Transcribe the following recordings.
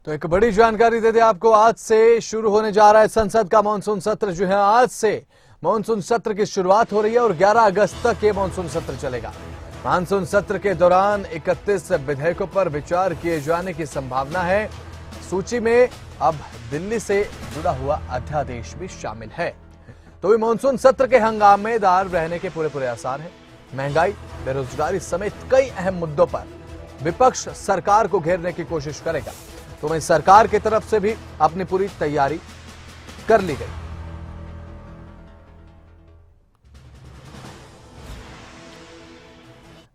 तो एक बड़ी जानकारी देते आपको, आज से शुरू होने जा रहा है संसद का मानसून सत्र। जो है आज से मानसून सत्र की शुरुआत हो रही है और 11 अगस्त तक ये मानसून सत्र चलेगा। मानसून सत्र के दौरान 31 विधेयकों पर विचार किए जाने की संभावना है। सूची में अब दिल्ली से जुड़ा हुआ अध्यादेश भी शामिल है। तो ये मानसून सत्र के हंगामेदार रहने के पूरे आसार हैं। महंगाई, बेरोजगारी समेत कई अहम मुद्दों पर विपक्ष सरकार को घेरने की कोशिश करेगा। तो वहीं सरकार की तरफ से भी अपनी पूरी तैयारी कर ली गई।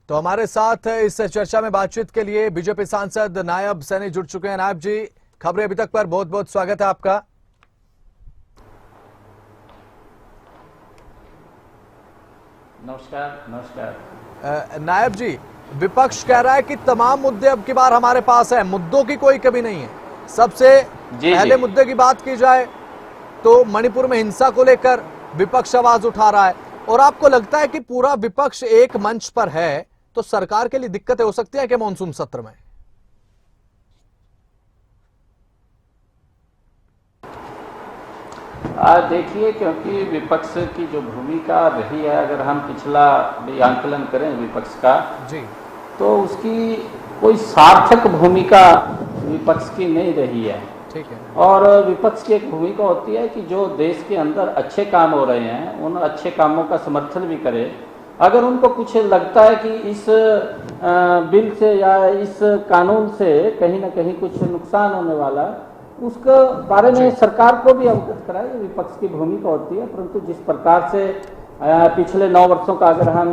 तो हमारे साथ इस चर्चा में बातचीत के लिए बीजेपी सांसद नायब सैनी जुड़ चुके हैं। नायब जी, खबरें अभी तक पर बहुत बहुत स्वागत है आपका। नमस्कार। नायब जी, विपक्ष कह रहा है कि तमाम मुद्दे अब की बार हमारे पास है, मुद्दों की कोई कमी नहीं है। सबसे पहले मुद्दे की बात की जाए तो मणिपुर में हिंसा को लेकर विपक्ष आवाज उठा रहा है, और आपको लगता है कि पूरा विपक्ष एक मंच पर है तो सरकार के लिए दिक्कतें हो सकती है कि मानसून सत्र में? देखिए, क्योंकि विपक्ष की जो भूमिका रही है, अगर हम पिछला भी आंकलन करें विपक्ष का जी, तो उसकी कोई सार्थक भूमिका विपक्ष की नहीं रही है। ठीक है। और विपक्ष की एक भूमिका होती है कि जो देश के अंदर अच्छे काम हो रहे हैं उन अच्छे कामों का समर्थन भी करे। अगर उनको कुछ लगता है कि इस बिल से या इस कानून से कहीं ना कहीं कुछ नुकसान होने वाला, उसके बारे में सरकार को भी अवगत कराए, विपक्ष की भूमिका होती है। परंतु जिस प्रकार से पिछले 9 वर्षों का अगर हम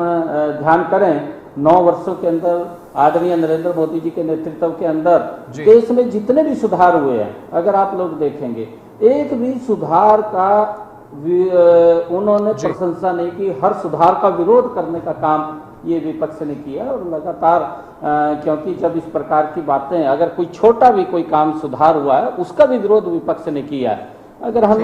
ध्यान करें, 9 वर्षों के अंदर आदरणीय नरेंद्र मोदी जी के नेतृत्व के अंदर देश में जितने भी सुधार हुए हैं, अगर आप लोग देखेंगे, एक भी सुधार का उन्होंने प्रशंसा नहीं की। हर सुधार का विरोध करने का काम ये विपक्ष ने किया। और लगातार क्योंकि जब इस प्रकार की बातें, अगर कोई छोटा भी कोई काम सुधार हुआ है, उसका भी विरोध विपक्ष ने किया है। अगर हम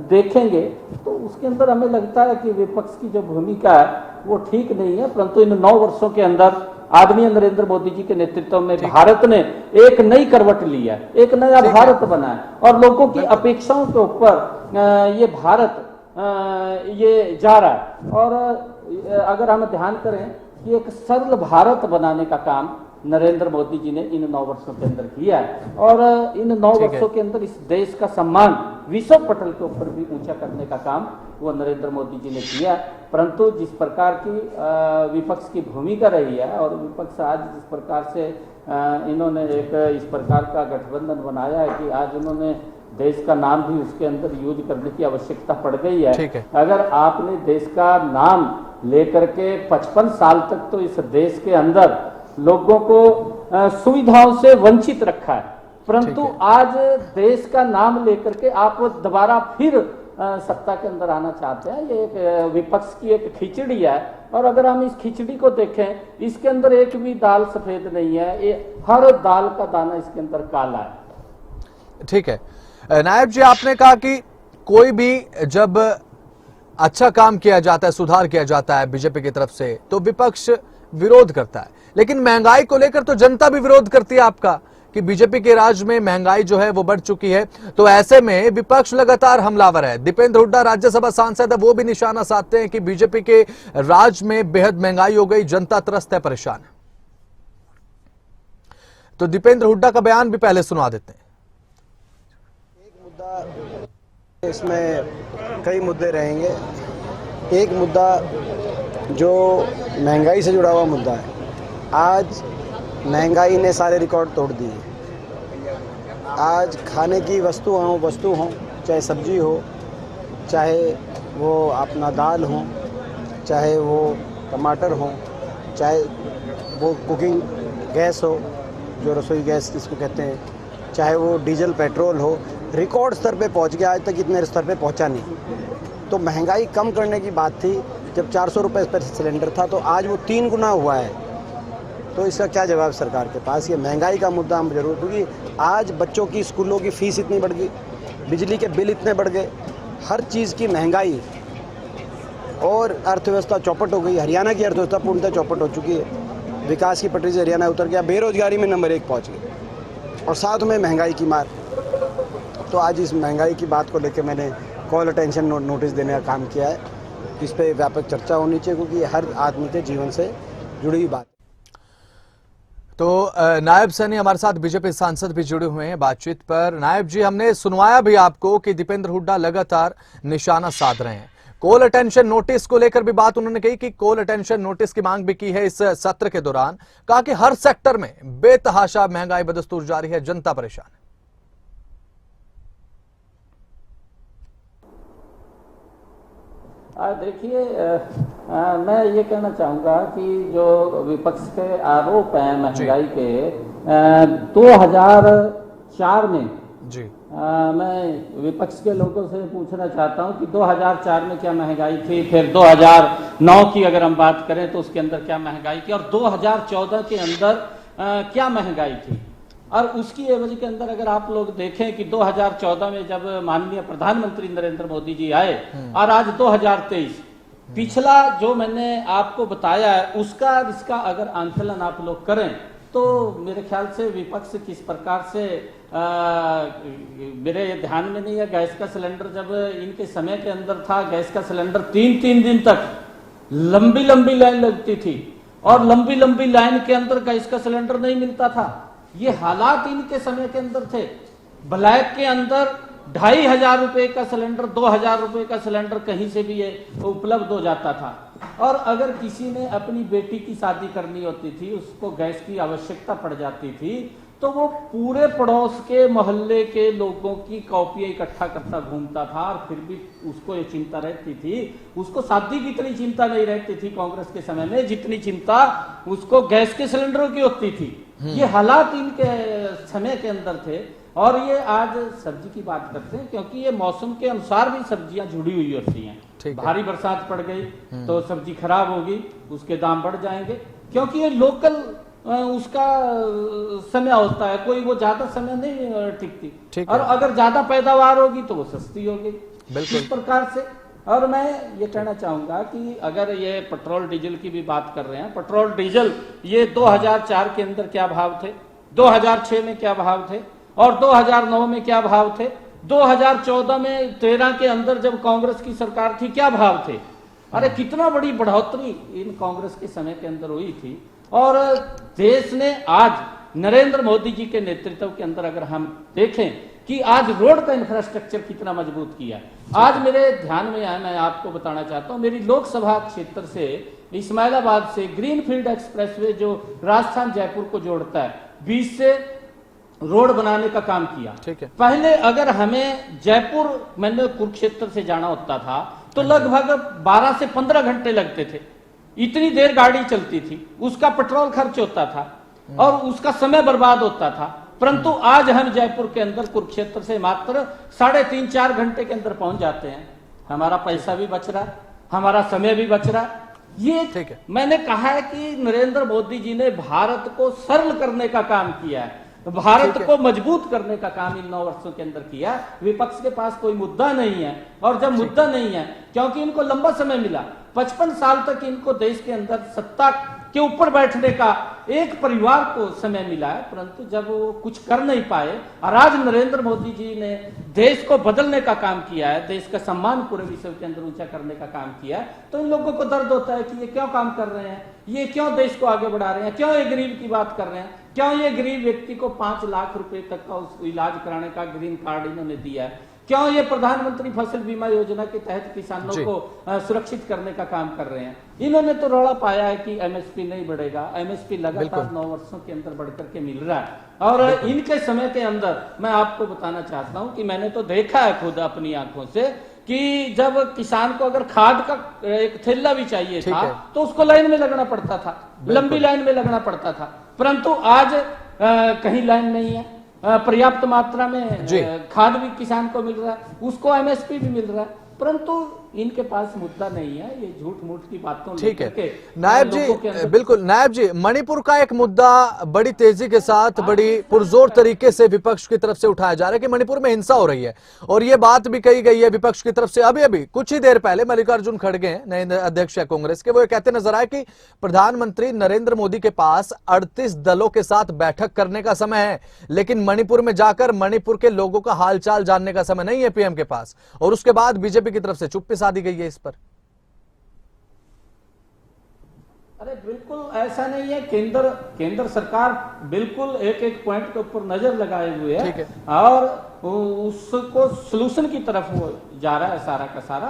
देखेंगे तो उसके अंदर हमें लगता है कि विपक्ष की जो भूमिका है वो ठीक नहीं है। परंतु इन 9 वर्षों के अंदर आदरणीय नरेंद्र मोदी जी के नेतृत्व में भारत ने एक नई करवट ली है, एक नया भारत बना है, और लोगों की अपेक्षाओं के ऊपर ये भारत ये जा रहा है। और अगर हम ध्यान करें कि एक सरल भारत बनाने का काम नरेंद्र मोदी जी ने इन 9 वर्षों के अंदर किया है। और इन 9 वर्षों के अंदर इस देश का सम्मान विश्व पटल के ऊपर भी ऊंचा करने का काम वो नरेंद्र मोदी जी ने किया। परंतु जिस प्रकार की विपक्ष की भूमिका रही है, और विपक्ष आज जिस प्रकार से इन्होंने एक इस प्रकार का गठबंधन बनाया है कि आज उन्होंने देश का नाम भी उसके अंदर यूज करने की आवश्यकता पड़ गई है। अगर आपने देश का नाम लेकर के 55 साल तक तो इस देश के अंदर लोगों को सुविधाओं से वंचित रखा है, परंतु आज देश का नाम लेकर के आप दोबारा फिर सत्ता के अंदर आना चाहते हैं। ये एक विपक्ष की एक खिचड़ी है। और अगर हम इस खिचड़ी को देखें, इसके अंदर एक भी दाल सफेद नहीं है, ये हर दाल का दाना इसके अंदर काला है। ठीक है। नायब जी, आपने कहा कि कोई भी जब अच्छा काम किया जाता है, सुधार किया जाता है बीजेपी की तरफ से, तो विपक्ष विरोध करता है। लेकिन महंगाई को लेकर तो जनता भी विरोध करती है आपका, कि बीजेपी के राज में महंगाई जो है वो बढ़ चुकी है। तो ऐसे में विपक्ष लगातार हमलावर है। दीपेंद्र हुड्डा राज्यसभा सांसद है, वो भी निशाना साधते हैं कि बीजेपी के राज में बेहद महंगाई हो गई, जनता त्रस्त है, परेशान है। तो दीपेंद्र हुड्डा का बयान भी पहले सुना देते हैं। इसमें कई मुद्दे रहेंगे। एक मुद्दा जो महंगाई से जुड़ा हुआ मुद्दा है। आज महंगाई ने सारे रिकॉर्ड तोड़ दिए। आज खाने की वस्तु हों, चाहे सब्जी हो, चाहे वो अपना दाल हो, चाहे वो टमाटर हो, चाहे वो कुकिंग गैस हो, जो रसोई गैस जिसको कहते हैं, चाहे वो डीजल पेट्रोल हो, रिकॉर्ड स्तर पे पहुंच गया। आज तक इतने स्तर पे पहुंचा नहीं। तो महंगाई कम करने की बात थी। जब 400 रुपये पर सिलेंडर था, तो आज वो 3 गुना हुआ है। तो इसका क्या जवाब सरकार के पास? ये महंगाई का मुद्दा हम जरूर, क्योंकि आज बच्चों की स्कूलों की फीस इतनी बढ़ गई, बिजली के बिल इतने बढ़ गए, हर चीज़ की महंगाई, और अर्थव्यवस्था चौपट हो गई। हरियाणा की अर्थव्यवस्था पूर्णतः चौपट हो चुकी है। विकास की पटरी से हरियाणा उतर गया, बेरोजगारी में नंबर 1 पहुँच गया। और साथ में महंगाई की मार। तो आज इस महंगाई की बात को लेकर मैंने कॉल अटेंशन नोटिस देने का काम किया है। इस पे व्यापक चर्चा होनी चाहिए क्योंकि ये हर आदमी के जीवन से जुड़ी हुई बात। तो नायब सैनी हमारे साथ बीजेपी सांसद भी जुड़े हुए हैं बातचीत पर। नायब जी, हमने सुनवाया भी आपको कि दीपेंद्र हुड्डा लगातार निशाना साध रहे हैं। कॉल अटेंशन नोटिस को लेकर भी बात उन्होंने कही कि कॉल अटेंशन नोटिस की मांग भी की है इस सत्र के दौरान। कहा कि हर सेक्टर में बेतहाशा महंगाई बदस्तूर जारी है, जनता परेशान है। देखिए, मैं ये कहना चाहूँगा कि जो विपक्ष के आरोप हैं महंगाई के, 2004 में जी मैं विपक्ष के लोगों से पूछना चाहता हूँ कि 2004 में क्या महंगाई थी, फिर 2009 की अगर हम बात करें तो उसके अंदर क्या महंगाई थी, और 2014 के अंदर क्या महंगाई थी। और उसकी एवज के अंदर अगर आप लोग देखें कि 2014 में जब माननीय प्रधानमंत्री नरेंद्र मोदी जी आए और आज 2023, पिछला जो मैंने आपको बताया है उसका इसका अगर आंकलन आप लोग करें तो मेरे ख्याल से विपक्ष किस प्रकार से मेरे ध्यान में नहीं है, गैस का सिलेंडर जब इनके समय के अंदर था, गैस का सिलेंडर 3-3 दिन तक लंबी लंबी लाइन लगती थी और लंबी लंबी लाइन के अंदर गैस का सिलेंडर नहीं मिलता था। ये हालात इनके समय के अंदर थे। ब्लैक के अंदर 2500 रुपए का सिलेंडर, 2000 रुपए का सिलेंडर कहीं से भी ये उपलब्ध हो जाता था। और अगर किसी ने अपनी बेटी की शादी करनी होती थी, उसको गैस की आवश्यकता पड़ जाती थी, तो वो पूरे पड़ोस के मोहल्ले के लोगों की कॉपियां इकट्ठा करता घूमता था और फिर भी उसको ये चिंता रहती थी। उसको शादी की इतनी चिंता नहीं रहती थी कांग्रेस के समय में जितनी चिंता उसको गैस के सिलेंडरों की होती थी। ये हालात इनके समय के अंदर थे। और ये आज सब्जी की बात करते हैं क्योंकि ये मौसम के अनुसार भी सब्जियां जुड़ी हुई होती हैं। भारी बरसात पड़ गई तो सब्जी खराब होगी, उसके दाम बढ़ जाएंगे क्योंकि ये लोकल उसका समय होता है, कोई वो ज्यादा समय नहीं टिकती। और अगर ज्यादा पैदावार होगी तो वो सस्ती होगी, इस प्रकार से। और मैं ये कहना चाहूंगा कि अगर ये पेट्रोल डीजल की भी बात कर रहे हैं, पेट्रोल डीजल ये 2004 के अंदर क्या भाव थे, 2006 में क्या भाव थे और 2009 में क्या भाव थे, 2014 में 13 के अंदर जब कांग्रेस की सरकार थी क्या भाव थे। अरे कितना बड़ी बढ़ोतरी इन कांग्रेस के समय के अंदर हुई थी। और देश ने आज नरेंद्र मोदी जी के नेतृत्व के अंदर अगर हम देखें कि आज रोड का इंफ्रास्ट्रक्चर कितना मजबूत किया। आज मेरे ध्यान में आया, मैं आपको बताना चाहता हूं, मेरी लोकसभा क्षेत्र से इस्माइलाबाद से ग्रीनफील्ड एक्सप्रेसवे जो राजस्थान जयपुर को जोड़ता है, 20 से रोड बनाने का काम किया। ठीक है। पहले अगर हमें जयपुर मैंने कुरुक्षेत्र से जाना होता था तो लगभग 12 से 15 घंटे लगते थे। इतनी देर गाड़ी चलती थी, उसका पेट्रोल खर्च होता था और उसका समय बर्बाद होता था। परंतु आज हम जयपुर के अंदर कुरुक्षेत्र से मात्र 3.5-4 घंटे के अंदर पहुंच जाते हैं। हमारा पैसा भी बच रहा, हमारा समय भी बच रहा। ये ठीक है। मैंने कहा है कि नरेंद्र मोदी जी ने भारत को सरल करने का काम किया है, भारत को मजबूत करने का काम इन 9 वर्षों के अंदर किया। विपक्ष के पास कोई मुद्दा नहीं है, और जब मुद्दा नहीं है क्योंकि इनको लंबा समय मिला, 55 साल तक इनको देश के अंदर सत्ता के ऊपर बैठने का एक परिवार को समय मिला है, परंतु जब वो कुछ कर नहीं पाए और आज नरेंद्र मोदी जी ने देश को बदलने का काम किया है, देश का सम्मान पूरे विश्व के अंदर ऊंचा करने का काम किया है, तो इन लोगों को दर्द होता है कि ये क्यों काम कर रहे हैं, ये क्यों देश को आगे बढ़ा रहे हैं, क्यों ये गरीब की बात कर रहे हैं, क्यों ये गरीब व्यक्ति को 5 लाख रुपए तक का उस इलाज कराने का ग्रीन कार्ड इन्होंने दिया है, क्यों ये प्रधानमंत्री फसल बीमा योजना के तहत किसानों को सुरक्षित करने का काम कर रहे हैं। इन्होंने तो रौला पाया है कि एमएसपी नहीं बढ़ेगा, एमएसपी लगातार 9 वर्षों के अंदर बढ़कर के मिल रहा है। और इनके समय के अंदर मैं आपको बताना चाहता हूं कि मैंने तो देखा है खुद अपनी आंखों से कि जब किसान को अगर खाद का एक थैला भी चाहिए था तो उसको लाइन में लगना पड़ता था, लंबी लाइन में लगना पड़ता था। परंतु आज कहीं लाइन नहीं है, पर्याप्त मात्रा में खाद भी किसान को मिल रहा है, उसको एमएसपी भी मिल रहा है। परंतु इनके पास मुद्दा नहीं है, ये झूठ मूठ की बातों ठीक है लेकर नायब जी, बिल्कुल नायब जी, मणिपुर का एक मुद्दा बड़ी तेजी के साथ बड़ी पुरजोर तरीके से विपक्ष की तरफ से उठाया जा रहा है कि मणिपुर में हिंसा हो रही है, और ये बात भी कही गई है विपक्ष की तरफ से। अभी कुछ ही देर पहले मल्लिकार्जुन खड़गे हैं, नए अध्यक्ष है कांग्रेस के, वो ये कहते नजर आए कि प्रधानमंत्री नरेंद्र मोदी के पास 38 दलों के साथ बैठक करने का समय है, लेकिन मणिपुर में जाकर मणिपुर के लोगों का हालचाल जानने का समय नहीं है पीएम के पास। और उसके बाद बीजेपी की तरफ से चुप्पी साधी गई है इस पर। अरे बिल्कुल ऐसा नहीं है, केंद्र सरकार बिल्कुल एक पॉइंट के ऊपर नजर लगाए हुए है और उसको सलूशन की तरफ वो जा रहा है सारा का सारा।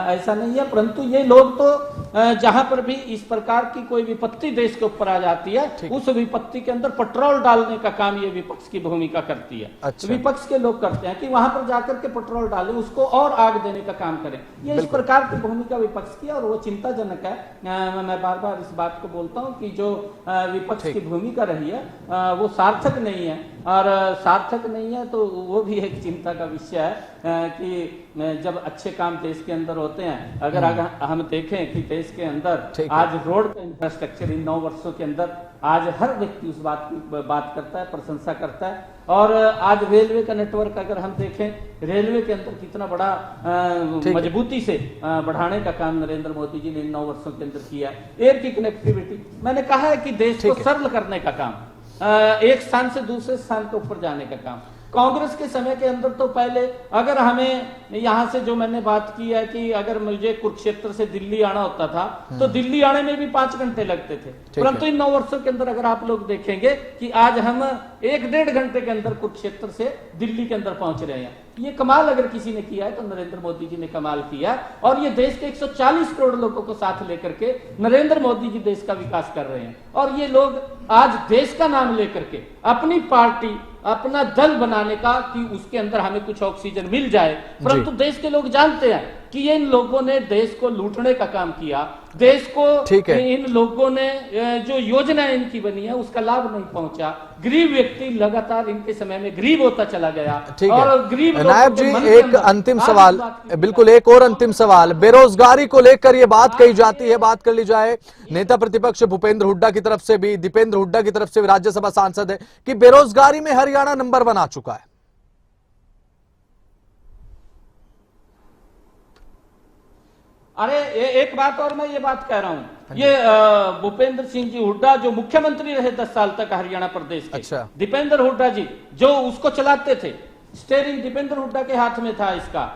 ऐसा नहीं है, परंतु ये लोग तो जहां पर भी इस प्रकार की कोई विपत्ति देश के ऊपर आ जाती है, उस विपत्ति के अंदर पेट्रोल डालने का काम ये विपक्ष की भूमिका करती है। अच्छा। विपक्ष के लोग करते हैं कि वहां पर जाकर के पेट्रोल डालें, उसको और आग देने का काम करें। ये इस प्रकार की भूमिका विपक्ष की, और वो चिंताजनक है। मैं बार बार इस बात को बोलता हूँ कि जो विपक्ष की भूमिका रही है वो सार्थक नहीं है, और सार्थक नहीं है तो वो भी एक चिंता का विषय है कि जब अच्छे काम देश के अंदर होते हैं, अगर हम देखें कि देश के अंदर आज रोड का इंफ्रास्ट्रक्चर इन 9 वर्षों के अंदर आज हर व्यक्ति उस बात की बात करता है, प्रशंसा करता है। और आज रेलवे का नेटवर्क अगर हम देखें, रेलवे के अंदर कितना बड़ा मजबूती से बढ़ाने का काम नरेंद्र मोदी जी ने इन 9 वर्षों के अंदर किया। एयर की कनेक्टिविटी, मैंने कहा है कि देश को सरल करने का काम, एक स्थान से दूसरे स्थान के ऊपर जाने का काम। कांग्रेस के समय के अंदर तो पहले अगर हमें यहां से जो मैंने बात की है कि अगर मुझे कुरुक्षेत्र से दिल्ली आना होता था तो दिल्ली आने में भी 5 घंटे लगते थे, परंतु इन 9 वर्षों के अंदर अगर आप लोग देखेंगे कि आज हम 1-1.5 घंटे के अंदर कुरुक्षेत्र से दिल्ली के अंदर पहुंच रहे हैं। ये कमाल अगर किसी ने किया है तो नरेंद्र मोदी जी ने कमाल किया, और ये देश के 140 करोड़ लोगों को साथ लेकर के नरेंद्र मोदी जी देश का विकास कर रहे हैं। और ये लोग आज देश का नाम लेकर के अपनी पार्टी, अपना दल बनाने का कि उसके अंदर हमें कुछ ऑक्सीजन मिल जाए, परंतु देश के लोग जानते हैं कि इन लोगों ने देश को लूटने का काम किया, देश को इन लोगों ने जो योजना इनकी बनी है उसका लाभ नहीं पहुंचा। गरीब व्यक्ति लगातार इनके समय में गरीब होता चला गया। और गरीब नायब जी, एक अंतिम सवाल, बिल्कुल एक और अंतिम सवाल, बेरोजगारी को लेकर ये बात कही जाती है, बात कर ली जाए। नेता प्रतिपक्ष भूपेंद्र हुड्डा की तरफ से भी, दीपेंद्र हुड्डा की तरफ से भी, राज्यसभा सांसद है कि बेरोजगारी में हरियाणा नंबर 1 आ चुका है। अरे एक बात और मैं ये बात कह रहा हूं, ये भूपेंद्र सिंह जी हुड्डा जो मुख्यमंत्री रहे 10 साल तक हरियाणा प्रदेश के, अच्छा। दीपेंद्र हुड्डा जी जो उसको चलाते थे, स्टेयरिंग दीपेंद्र हुड्डा के हाथ में था इसका,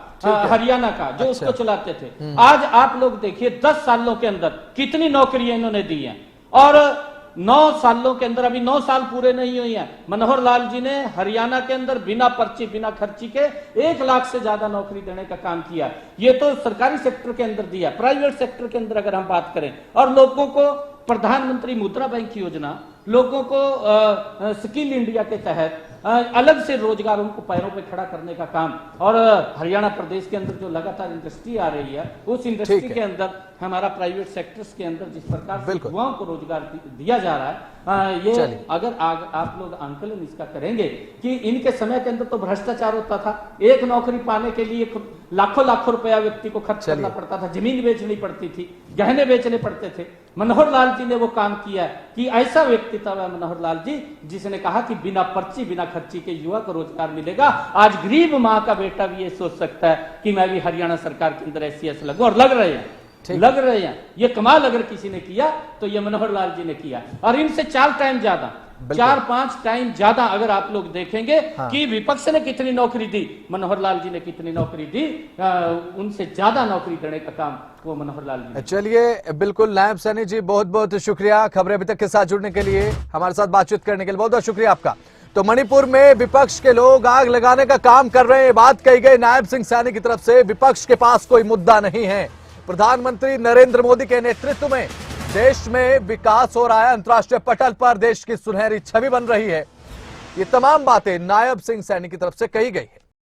हरियाणा का जो उसको चलाते थे। आज आप लोग देखिए 10 सालों के अंदर कितनी नौकरियां इन्होंने दी हैं, और 9 सालों के अंदर, अभी 9 साल पूरे नहीं हुए हैं, मनोहर लाल जी ने हरियाणा के अंदर बिना पर्ची बिना खर्ची के 1 लाख से ज्यादा नौकरी देने का काम किया। ये तो सरकारी सेक्टर के अंदर दिया। प्राइवेट सेक्टर के अंदर अगर हम बात करें, और लोगों को प्रधानमंत्री मुद्रा बैंक योजना, लोगों को स्किल इंडिया के तहत अलग से रोजगार उनको पैरों पे खड़ा करने का काम, और हरियाणा प्रदेश के अंदर जो लगातार इंडस्ट्री आ रही है, उस इंडस्ट्री के अंदर हमारा प्राइवेट सेक्टर्स के अंदर जिस प्रकार से युवाओं को रोजगार दिया जा रहा है, ये अगर आप लोग आंकलन इसका करेंगे कि इनके समय के अंदर तो भ्रष्टाचार होता था, एक नौकरी पाने के लिए लाखों रुपया व्यक्ति को खर्च करना पड़ता था, जमीन बेचनी पड़ती थी, गहने बेचने पड़ते थे। मनोहर लाल जी ने वो काम किया है कि ऐसा व्यक्तित्व है मनोहर लाल जी जिसने कहा कि बिना पर्ची बिना खर्ची के युवा को रोजगार मिलेगा। आज गरीब माँ का बेटा भी ये सोच सकता है कि मैं भी हरियाणा सरकार के अंदर SC लगूं, और लग रहे हैं। ये कमाल अगर किसी ने किया तो ये मनोहर लाल जी ने किया, और इनसे 4-5 टाइम ज्यादा अगर आप लोग देखेंगे कि विपक्ष ने कितनी नौकरी दी, मनोहर लाल जी ने कितनी नौकरी दी, उनसे ज्यादा नौकरी देने का काम वो मनोहर लाल जी। चलिए, बिल्कुल नायब सैनी जी, बहुत बहुत शुक्रिया खबरें अभी तक के साथ जुड़ने के लिए, हमारे साथ बातचीत करने के लिए बहुत बहुत शुक्रिया आपका। तो मणिपुर में विपक्ष के लोग आग लगाने का काम कर रहे हैं, बात कही गई नायब सिंह सैनी की तरफ से। विपक्ष के पास कोई मुद्दा नहीं है, प्रधानमंत्री नरेंद्र मोदी के नेतृत्व में देश में विकास हो रहा है, अंतर्राष्ट्रीय पटल पर देश की सुनहरी छवि बन रही है। ये तमाम बातें नायब सिंह सैनी की तरफ से कही गई है।